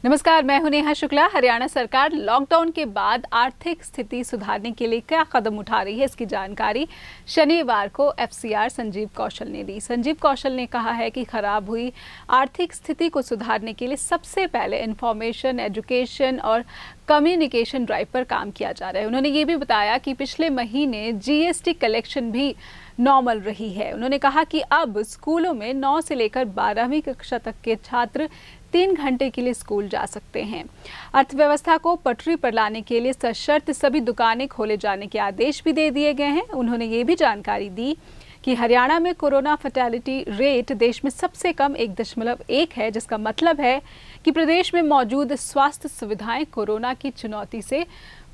नमस्कार, मैं हूं नेहा शुक्ला। हरियाणा सरकार लॉकडाउन के बाद आर्थिक स्थिति सुधारने के लिए क्या कदम उठा रही है, इसकी जानकारी शनिवार को एफसीआर संजीव कौशल ने दी। संजीव कौशल ने कहा है कि खराब हुई आर्थिक स्थिति को सुधारने के लिए सबसे पहले इंफॉर्मेशन, एजुकेशन और कम्युनिकेशन ड्राइव पर काम किया जा रहा है। उन्होंने ये भी बताया कि पिछले महीने जीएसटी कलेक्शन भी नॉर्मल रही है। उन्होंने कहा कि अब स्कूलों में 9 से लेकर 12वीं कक्षा तक के छात्र 3 घंटे के लिए स्कूल जा सकते हैं। अर्थव्यवस्था को पटरी पर लाने के लिए सशर्त सभी दुकानें खोले जाने के आदेश भी दे दिए गए हैं। उन्होंने ये भी जानकारी दी कि हरियाणा में कोरोना फैटेलिटी रेट देश में सबसे कम 1.1 है, जिसका मतलब है कि प्रदेश में मौजूद स्वास्थ्य सुविधाएं कोरोना की चुनौती से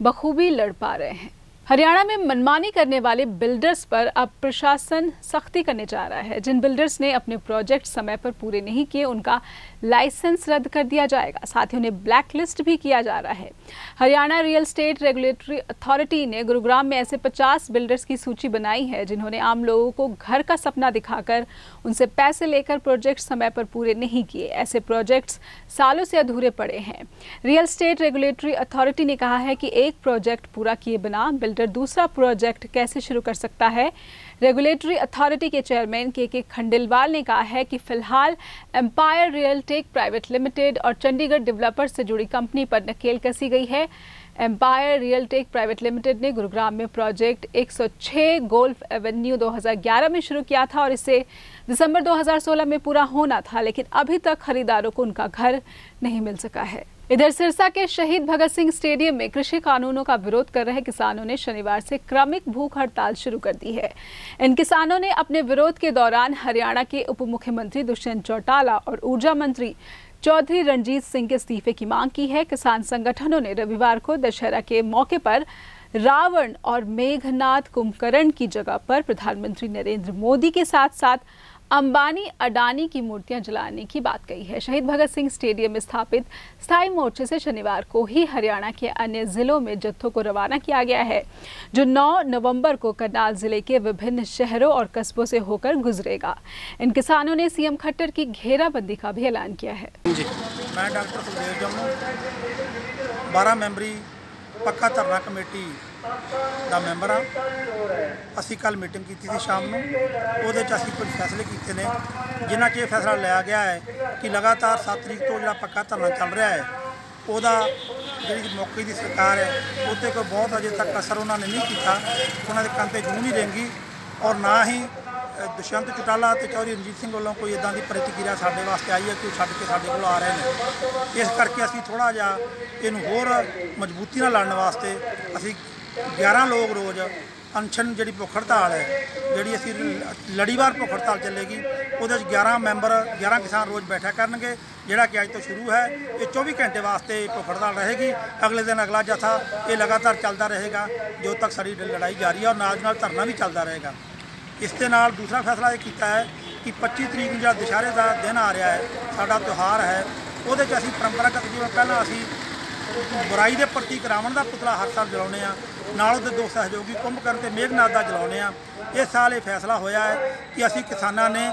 बखूबी लड़ पा रहे हैं। हरियाणा में मनमानी करने वाले बिल्डर्स पर अब प्रशासन सख्ती करने जा रहा है। जिन बिल्डर्स ने अपने प्रोजेक्ट समय पर पूरे नहीं किए, उनका लाइसेंस रद्द कर दिया जाएगा। साथ ही उन्हें ब्लैक लिस्ट भी किया जा रहा है। Haryana real estate regulatory authority ने गुरुग्राम में ऐसे 50 बिल्डर्स की सूची बनाई है, जिन्होंने आम लोगों को घर का सपना दिखाकर उनसे पैसे लेकर प्रोजेक्ट समय पर पूरे नहीं किए। ऐसे प्रोजेक्ट्स सालों से अधूरे पड़े हैं। रियल एस्टेट रेगुलेटरी अथॉरिटी ने कहा है कि एक प्रोजेक्ट पूरा किए बिना बिल्डर दूसरा प्रोजेक्ट कैसे शुरू कर सकता है। रेगुलेटरी अथॉरिटी के चेयरमैन के खंडेलवाल ने कहा है कि फिलहाल एम्पायर रियलटेक प्राइवेट लिमिटेड और चंडीगढ़ डेवलपर्स से जुड़ी कंपनी पर नकेल कसी गई है। एम्पायर रियलटेक प्राइवेट लिमिटेड ने गुरुग्राम में प्रोजेक्ट 106 गोल्फ एवेन्यू 2011 में शुरू किया था और इसे दिसंबर 2016 में पूरा होना था, लेकिन अभी तक खरीदारों को उनका घर नहीं मिल सका है। इधर सिरसा के शहीद भगत सिंह स्टेडियम में कृषि कानूनों का विरोध कर रहे किसानों ने शनिवार से क्रमिक भूख हड़ताल शुरू कर दी है। इन किसानों ने अपने विरोध के दौरान हरियाणा के उप मुख्यमंत्री दुष्यंत चौटाला और ऊर्जा मंत्री चौधरी रणजीत सिंह के इस्तीफे की मांग की है। किसान संगठनों ने रविवार को दशहरा के मौके पर रावण और मेघनाद कुंभकर्ण की जगह पर प्रधानमंत्री नरेंद्र मोदी के साथ साथ अंबानी अडानी की मूर्तियां जलाने की बात कही है। शहीद भगत सिंह स्टेडियम में स्थापित स्थायी मोर्चे से शनिवार को ही हरियाणा के अन्य जिलों में जत्थों को रवाना किया गया है, जो 9 नवंबर को करनाल जिले के विभिन्न शहरों और कस्बों से होकर गुजरेगा। इन किसानों ने सीएम खट्टर की घेराबंदी का भी ऐलान किया है। मैं डॉक्टर सुखदेव जम्मू 12 मैंबरी पक्का धरना कमेटी ਦਾ ਮੈਂਬਰ ਹਾਂ। ਅਸੀਂ ਕੱਲ ਮੀਟਿੰਗ ਕੀਤੀ ਸੀ ਸ਼ਾਮ ਨੂੰ। ਉਹਦੇ 'ਚ ਅਸੀਂ ਕੁਝ ਫੈਸਲੇ ਕੀਤੇ ਨੇ, ਜਿਨ੍ਹਾਂ 'ਚ ਇਹ ਫੈਸਲਾ ਲਿਆ ਗਿਆ ਹੈ ਕਿ ਲਗਾਤਾਰ 7 ਤਰੀਕ ਤੋਂ ਜਿਹੜਾ ਪੱਕਾ ਧਰਨਾ ਚੱਲ ਰਿਹਾ ਹੈ, ਉਹਦਾ ਜਿਹੜੀ ਮੌਕੇ ਦੀ ਸਰਕਾਰ ਹੈ ਉਹਤੇ ਕੋਈ ਬਹੁਤ ਅਜੇ ਤੱਕ ਅਸਰ ਉਹਨਾਂ ਨੇ ਨਹੀਂ ਕੀਤਾ। ਉਹਨਾਂ ਦੇ ਕੰਨ 'ਤੇ ਜੂੰ ਨਹੀਂ ਰੇਂਗੀ ਔਰ ਨਾ ਹੀ ਦੁਸ਼ਯੰਤ ਚੌਟਾਲਾ ਤੇ ਚੌਧਰੀ ਰਣਜੀਤ ਸਿੰਘ ਵੱਲੋਂ ਕੋਈ ਇੱਦਾਂ ਦੀ ਪ੍ਰਤੀਕਿਰਿਆ ਸਾਡੇ ਵਾਸਤੇ ਆਈ ਹੈ ਕਿ ਉਹ ਛੱਡ ਕੇ ਸਾਡੇ ਕੋਲ ਆ ਰਹੇ ਨੇ। ਇਸ ਕਰਕੇ ਅਸੀਂ ਥੋੜ੍ਹਾ ਜਿਹਾ ਇਹਨੂੰ ਹੋਰ ਮਜ਼ਬੂਤੀ ਨਾਲ ਲੜਨ ਵਾਸਤੇ ਅਸੀਂ 11 ਲੋਕ ਰੋਜ਼ ਅਨਸ਼ਨ ਜਿਹੜੀ ਭੁੱਖ ਹੜਤਾਲ ਹੈ, ਜਿਹੜੀ ਅਸੀਂ ਲੜੀਵਾਰ ਭੁੱਖ ਹੜਤਾਲ ਚੱਲੇਗੀ, ਉਹਦੇ 'ਚ 11 ਮੈਂਬਰ 11 ਕਿਸਾਨ ਰੋਜ਼ ਬੈਠਾ ਕਰਨਗੇ, ਜਿਹੜਾ ਕਿ ਅੱਜ ਤੋਂ ਸ਼ੁਰੂ ਹੈ। ਇਹ 24 ਘੰਟੇ ਵਾਸਤੇ ਭੁੱਖ ਹੜਤਾਲ ਰਹੇਗੀ। ਅਗਲੇ ਦਿਨ ਅਗਲਾ ਜਥਾ ਇਹ ਲਗਾਤਾਰ ਚੱਲਦਾ ਰਹੇਗਾ ਜਦੋਂ ਤੱਕ ਸਾਡੀ ਲੜਾਈ ਜਾਰੀ ਹੈ ਔਰ ਨਾਲ ਨਾਲ ਧਰਨਾ ਵੀ ਚੱਲਦਾ ਰਹੇਗਾ। ਇਸ ਦੇ ਨਾਲ ਦੂਸਰਾ ਫੈਸਲਾ ਇਹ ਕੀਤਾ ਹੈ ਕਿ 25 ਤਰੀਕ ਨੂੰ ਜਿਹੜਾ ਦੁਸ਼ਹਿਰੇ ਦਾ ਦਿਨ ਆ ਰਿਹਾ ਹੈ, ਸਾਡਾ ਤਿਉਹਾਰ ਹੈ, ਉਹਦੇ 'ਚ ਅਸੀਂ ਪਰੰਪਰਾਗਤ ਜਿਵੇਂ ਪਹਿਲਾਂ ਅਸੀਂ ਬੁਰਾਈ ਦੇ ਪ੍ਰਤੀਕ ਰਾਵਣ ਦਾ ਪੁਤਲਾ ਹਰ ਸਾਲ ਜਲਾਉਂਦੇ ਹਾਂ, ਨਾਲ ਉਹਦੇ ਦੋ ਸਹਿਯੋਗੀ ਕੁੰਭਕਰਨ ਤੇ ਮੇਘਨਾਦ ਦਾ ਜਲਾਉਂਦੇ ਹਾਂ। ਇਸ ਸਾਲ ਇਹ ਫੈਸਲਾ ਹੋਇਆ ਹੈ ਕਿ ਅਸੀਂ ਕਿਸਾਨਾਂ ਨੇ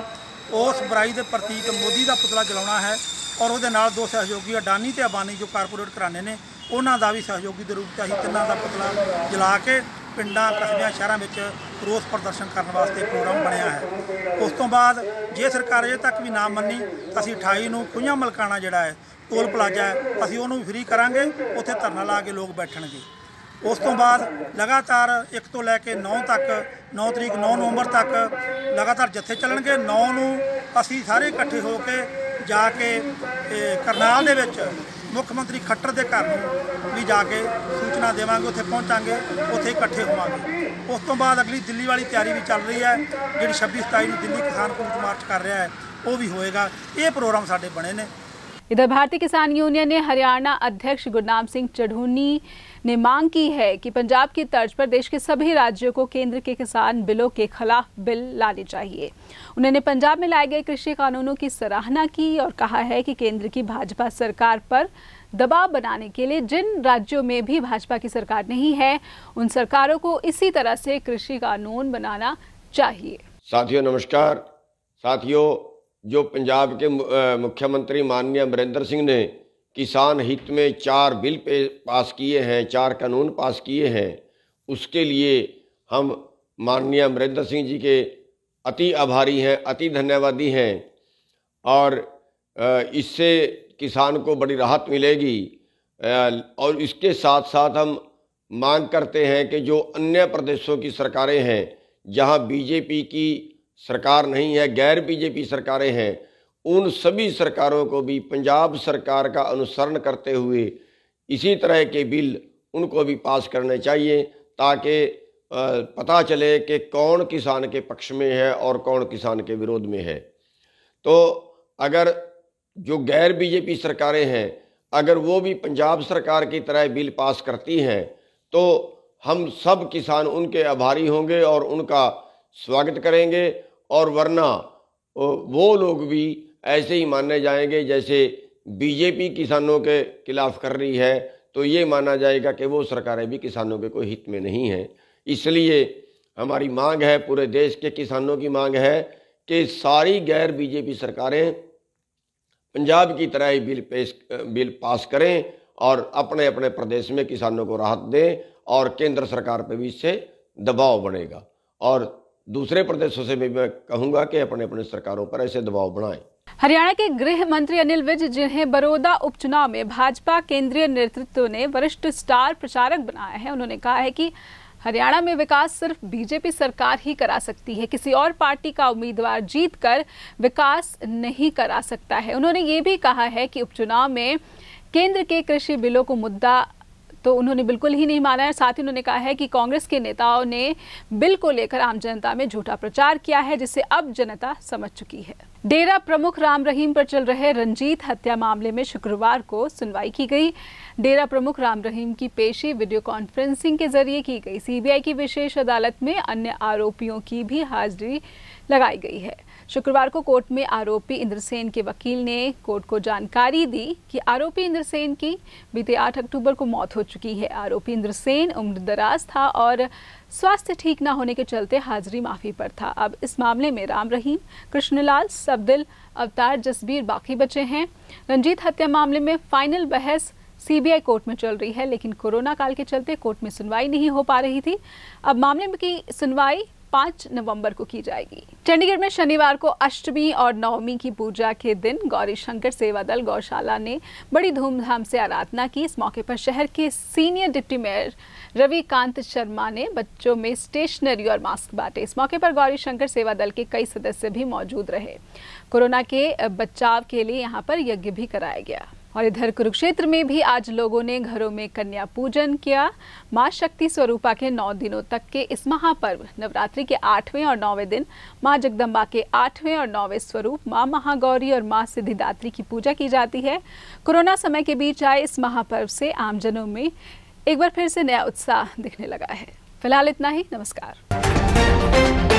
ਉਸ ਬੁਰਾਈ ਦੇ ਪ੍ਰਤੀਕ ਮੋਦੀ ਦਾ ਪੁਤਲਾ ਜਲਾਉਣਾ ਹੈ ਔਰ ਉਹਦੇ ਨਾਲ ਦੋ ਸਹਿਯੋਗੀ ਅਡਾਨੀ ਤੇ ਅੰਬਾਨੀ ਜੋ ਕਾਰਪੋਰੇਟ ਘਰਾਣੇ ਨੇ, ਉਹਨਾਂ ਦਾ ਵੀ ਸਹਿਯੋਗੀ ਦੇ ਰੂਪ 'ਚ ਅਸੀਂ ਤਿੰਨਾਂ ਦਾ ਪੁਤਲਾ ਜਲਾ ਕੇ ਪਿੰਡਾਂ, ਕਸਬਿਆਂ, ਸ਼ਹਿਰਾਂ ਵਿੱਚ ਰੋਸ ਪ੍ਰਦਰਸ਼ਨ ਕਰਨ ਵਾਸਤੇ ਪ੍ਰੋਗਰਾਮ ਬਣਿਆ ਹੈ। ਉਸ ਤੋਂ ਬਾਅਦ ਜੇ ਸਰਕਾਰ ਅਜੇ ਤੱਕ ਵੀ ਨਾ ਮੰਨੀ ਤਾਂ ਅਸੀਂ 28 ਨੂੰ ਖੂਹੀਆਂ ਮਲਕਾਣਾ ਜਿਹੜਾ ਹੈ ਟੋਲ ਪਲਾਜ਼ਾ ਹੈ, ਅਸੀਂ ਉਹਨੂੰ ਵੀ ਫ੍ਰੀ ਕਰਾਂਗੇ। ਉੱਥੇ ਧਰਨਾ ਲਾ ਕੇ ਲੋਕ ਬੈਠਣਗੇ। ਉਸ ਤੋਂ ਬਾਅਦ ਲਗਾਤਾਰ 1 ਤੋਂ ਲੈ ਕੇ 9 ਤੱਕ 9 ਤਰੀਕ 9 ਨਵੰਬਰ ਤੱਕ ਲਗਾਤਾਰ ਜੱਥੇ ਚੱਲਣਗੇ। 9 ਨੂੰ ਅਸੀਂ ਸਾਰੇ ਇਕੱਠੇ ਹੋ ਕੇ ਜਾ ਕੇ ਕਰਨਾਲ ਦੇ ਵਿੱਚ ਮੁੱਖ ਮੰਤਰੀ ਖੱਟਰ ਦੇ ਘਰ ਨੂੰ ਵੀ ਜਾ ਕੇ ਸੂਚਨਾ ਦੇਵਾਂਗੇ, ਉੱਥੇ ਪਹੁੰਚਾਂਗੇ, ਉੱਥੇ ਇਕੱਠੇ ਹੋਵਾਂਗੇ। ਉਸ ਤੋਂ ਬਾਅਦ ਅਗਲੀ ਦਿੱਲੀ ਵਾਲੀ ਤਿਆਰੀ ਵੀ ਚੱਲ ਰਹੀ ਹੈ, ਜਿਹੜੀ 26-27 ਨੂੰ ਦਿੱਲੀ ਕਿਸਾਨ ਕੂਚ ਮਾਰਚ ਕਰ ਰਿਹਾ ਹੈ, ਉਹ ਵੀ ਹੋਏਗਾ। ਇਹ ਪ੍ਰੋਗਰਾਮ ਸਾਡੇ ਬਣੇ ਨੇ। इधर भारतीय किसान यूनियन ने हरियाणा अध्यक्ष गुरनाम सिंह चढ़ूनी ने मांग की है कि पंजाब की तर्ज पर देश के सभी राज्यों को केंद्र के किसान बिलों के खिलाफ बिल लाने चाहिए। उन्होंने पंजाब में लाए गए कृषि कानूनों की सराहना की और कहा है कि केंद्र की भाजपा सरकार पर दबाव बनाने के लिए जिन राज्यों में भी भाजपा की सरकार नहीं है, उन सरकारों को इसी तरह से कृषि कानून बनाना चाहिए। साथियों नमस्कार। साथियों, जो पंजाब के मुख्यमंत्री माननीय अमरिंदर सिंह ने किसान हित में 4 बिल पास किए हैं, 4 कानून पास किए हैं, उसके लिए हम माननीय अमरिंदर सिंह जी के अति आभारी हैं, अति धन्यवादी हैं। और इससे किसान को बड़ी राहत मिलेगी। और इसके साथ साथ हम मांग करते हैं कि जो अन्य प्रदेशों की सरकारें हैं, जहां बीजेपी की सरकार नहीं है, गैर बीजेपी सरकारें हैं, उन सभी सरकारों को भी पंजाब सरकार का अनुसरण करते हुए इसी तरह के बिल उनको भी पास करने चाहिए, ताकि पता चले कि कौन किसान के पक्ष में है और कौन किसान के विरोध में है। तो अगर जो गैर बीजेपी सरकारें हैं, अगर वो भी पंजाब सरकार की तरह बिल पास करती हैं, तो हम सब किसान उनके आभारी होंगे और उनका स्वागत करेंगे। और वरना वो लोग भी ऐसे ही माने जाएंगे जैसे बीजेपी किसानों के खिलाफ कर रही है, तो ये माना जाएगा कि वो सरकारें भी किसानों के कोई हित में नहीं हैं। इसलिए हमारी मांग है, पूरे देश के किसानों की मांग है कि सारी गैर बीजेपी सरकारें पंजाब की तरह ही बिल पास करें और अपने अपने प्रदेश में किसानों को राहत दें, और केंद्र सरकार पर भी इससे दबाव बनेगा। और दूसरे प्रदेशों से भी मैं कहूँगा कि अपने अपने सरकारों पर ऐसे दबाव बनाएं। हरियाणा के गृह मंत्री अनिल विज, जिन्हें बड़ौदा उपचुनाव में भाजपा केंद्रीय नेतृत्व ने वरिष्ठ स्टार प्रचारक बनाया है, उन्होंने कहा है कि हरियाणा में विकास सिर्फ बीजेपी सरकार ही करा सकती है, किसी और पार्टी का उम्मीदवार जीतकर विकास नहीं करा सकता है। उन्होंने ये भी कहा है कि उपचुनाव में केंद्र के कृषि बिलों को मुद्दा तो उन्होंने बिल्कुल ही नहीं माना है। साथ ही उन्होंने कहा है कि कांग्रेस के नेताओं ने बिल को लेकर आम जनता में झूठा प्रचार किया है, जिसे अब जनता समझ चुकी है। डेरा प्रमुख राम रहीम पर चल रहे रंजीत हत्या मामले में शुक्रवार को सुनवाई की गई। डेरा प्रमुख राम रहीम की पेशी वीडियो कॉन्फ्रेंसिंग के जरिए की गई। सीबीआई की विशेष अदालत में अन्य आरोपियों की भी हाजिरी लगाई गई है। शुक्रवार को कोर्ट में आरोपी इंद्रसेन के वकील ने कोर्ट को जानकारी दी कि आरोपी इंद्रसेन की बीते 8 अक्टूबर को मौत हो चुकी है। आरोपी इंद्रसेन उम्रदराज था और स्वास्थ्य ठीक न होने के चलते हाजिरी माफी पर था। अब इस मामले में राम रहीम, कृष्णलाल, सफदिल, अवतार, जसबीर बाकी बचे हैं। रंजीत हत्या मामले में फाइनल बहस सीबीआई कोर्ट में चल रही है, लेकिन कोरोना काल के चलते कोर्ट में सुनवाई नहीं हो पा रही थी। अब मामले की सुनवाई 5 नवंबर को की जाएगी। चंडीगढ़ में शनिवार को अष्टमी और नवमी की पूजा के दिन गौरी शंकर सेवा दल गौशाला ने बड़ी धूमधाम से आराधना की। इस मौके पर शहर के senior deputy mayor Ravikant Sharma ने बच्चों में स्टेशनरी और मास्क बांटे। इस मौके पर गौरी शंकर सेवा दल के कई सदस्य भी मौजूद रहे। कोरोना के बचाव के लिए यहाँ पर यज्ञ भी कराया गया। और इधर कुरुक्षेत्र में भी आज लोगों ने घरों में कन्या पूजन किया। मां शक्ति स्वरूपा के 9 दिनों तक के इस महापर्व नवरात्रि के 8वें और 9वें दिन मां जगदम्बा के 8वें और 9वें स्वरूप मां महागौरी और मां सिद्धिदात्री की पूजा की जाती है। कोरोना समय के बीच आए इस महापर्व से आमजनों में एक बार फिर से नया उत्साह दिखने लगा है। फिलहाल इतना ही। नमस्कार।